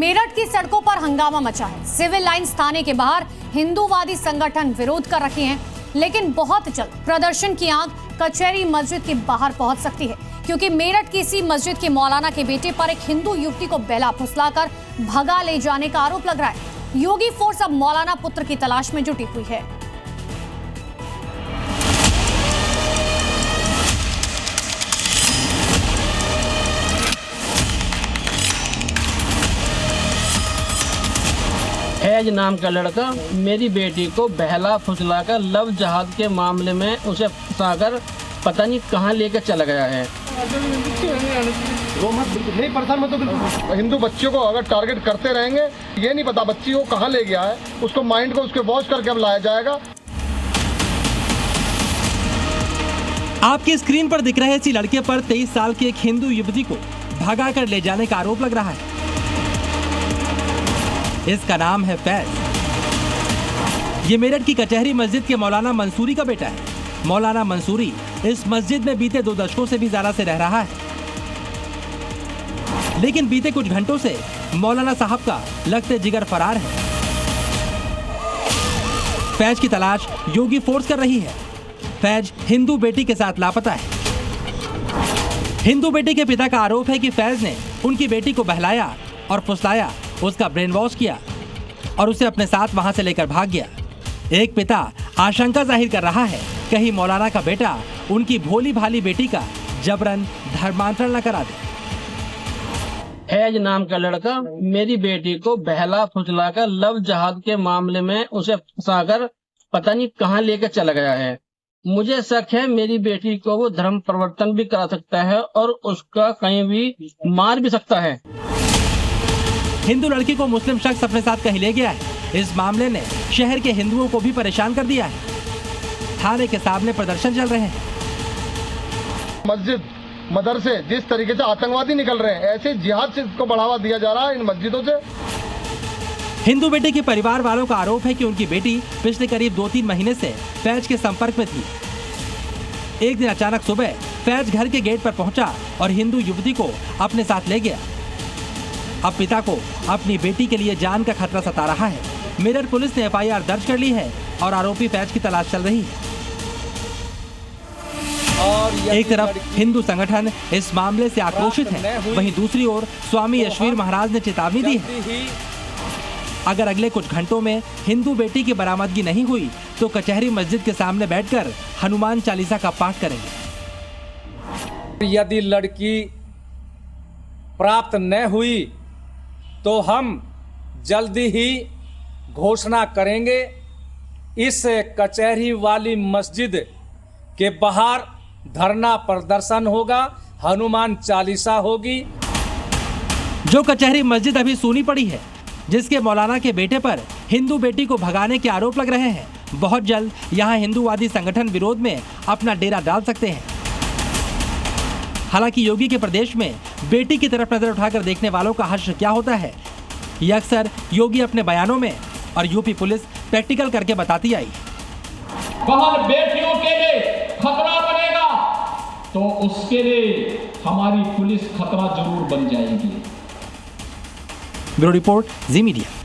मेरठ की सड़कों पर हंगामा मचा है। सिविल लाइंस थाने के बाहर हिंदूवादी संगठन विरोध कर रखे हैं, लेकिन बहुत जल्द प्रदर्शन की आग कचहरी मस्जिद के बाहर पहुंच सकती है, क्योंकि मेरठ की इसी मस्जिद के मौलाना के बेटे पर एक हिंदू युवती को बेला फुसलाकर भगा ले जाने का आरोप लग रहा है। योगी फोर्स अब मौलाना पुत्र की तलाश में जुटी हुई है। फैज नाम का लड़का मेरी बेटी को बहला फुसलाकर लव जहाज के मामले में उसे फंसाकर पता नहीं कहां लेकर चला गया है। नहीं परेशान मत, तो हिंदू बच्चियों को अगर टारगेट करते रहेंगे, ये नहीं पता बच्ची को कहां ले गया है, उसको माइंड को उसके वॉश करके अब लाया जाएगा। आपकी स्क्रीन पर दिख रहे इसी लड़के पर 23 साल की एक हिंदू युवती को भगा कर ले जाने का आरोप लग रहा है। इसका नाम है फैज। ये मेरठ की कचहरी मस्जिद के मौलाना मंसूरी का बेटा है। मौलाना मंसूरी इस मस्जिद में बीते 2 दशकों से भी ज्यादा से रह रहा है, लेकिन बीते कुछ घंटों से मौलाना साहब का लगते जिगर फरार है। फैज की तलाश योगी फोर्स कर रही है। फैज हिंदू बेटी के साथ लापता है। हिंदू बेटी के पिता का आरोप है कि फैज ने उनकी बेटी को बहलाया और फुसलाया, उसका ब्रेन वॉश किया और उसे अपने साथ वहां से लेकर भाग गया। एक पिता आशंका जाहिर कर रहा है कहीं मौलाना का बेटा उनकी भोली भाली बेटी का जबरन धर्मांतरण न करा दे। फैज नाम का लड़का मेरी बेटी को बहला फुसलाकर लव जहाज के मामले में उसे फंसाकर पता नहीं कहां लेकर चला गया है। मुझे शक है मेरी बेटी को वो धर्म परिवर्तन भी करा सकता है और उसका कहीं भी मार भी सकता है। हिंदू लड़की को मुस्लिम शख्स अपने साथ कहीं ले गया है। इस मामले ने शहर के हिंदुओं को भी परेशान कर दिया है। थाने के सामने प्रदर्शन चल रहे हैं। मस्जिद मदरसे जिस तरीके से आतंकवादी निकल रहे हैं, ऐसे जिहाद से इसको बढ़ावा दिया जा रहा है इन मस्जिदों से। हिंदू बेटे के परिवार वालों का आरोप है कि उनकी बेटी पिछले करीब 2-3 महीने से फैज के संपर्क में थी। एक दिन अचानक सुबह फैज घर के गेट पर पहुंचा और हिंदू युवती को अपने साथ ले गया। अब पिता को अपनी बेटी के लिए जान का खतरा सता रहा है। मेरठ पुलिस ने FIR दर्ज कर ली है और आरोपी फैज की तलाश चल रही है। एक तरफ हिंदू संगठन इस मामले से आक्रोशित है, वहीं दूसरी ओर स्वामी यशवीर महाराज ने चेतावनी दी है, अगर अगले कुछ घंटों में हिंदू बेटी की बरामदगी नहीं हुई तो कचहरी मस्जिद के सामने बैठकर हनुमान चालीसा का पाठ करेंगे। यदि लड़की प्राप्त न हुई तो हम जल्दी ही घोषणा करेंगे। इस कचहरी वाली मस्जिद के बाहर धरना प्रदर्शन होगा, हनुमान चालीसा होगी। जो कचहरी मस्जिद अभी सूनी पड़ी है, जिसके मौलाना के बेटे पर हिंदू बेटी को भगाने के आरोप लग रहे हैं, बहुत जल्द यहां हिंदूवादी संगठन विरोध में अपना डेरा डाल सकते हैं। हालांकि योगी के प्रदेश में बेटी की तरफ नजर उठाकर देखने वालों का हर्ष क्या होता है, ये अक्सर योगी अपने बयानों में और यूपी पुलिस प्रैक्टिकल करके बताती आई। वहां बेटियों के लिए खतरा बनेगा तो उसके लिए हमारी पुलिस खतरा जरूर बन जाएगी। ब्यूरो रिपोर्ट, जी मीडिया।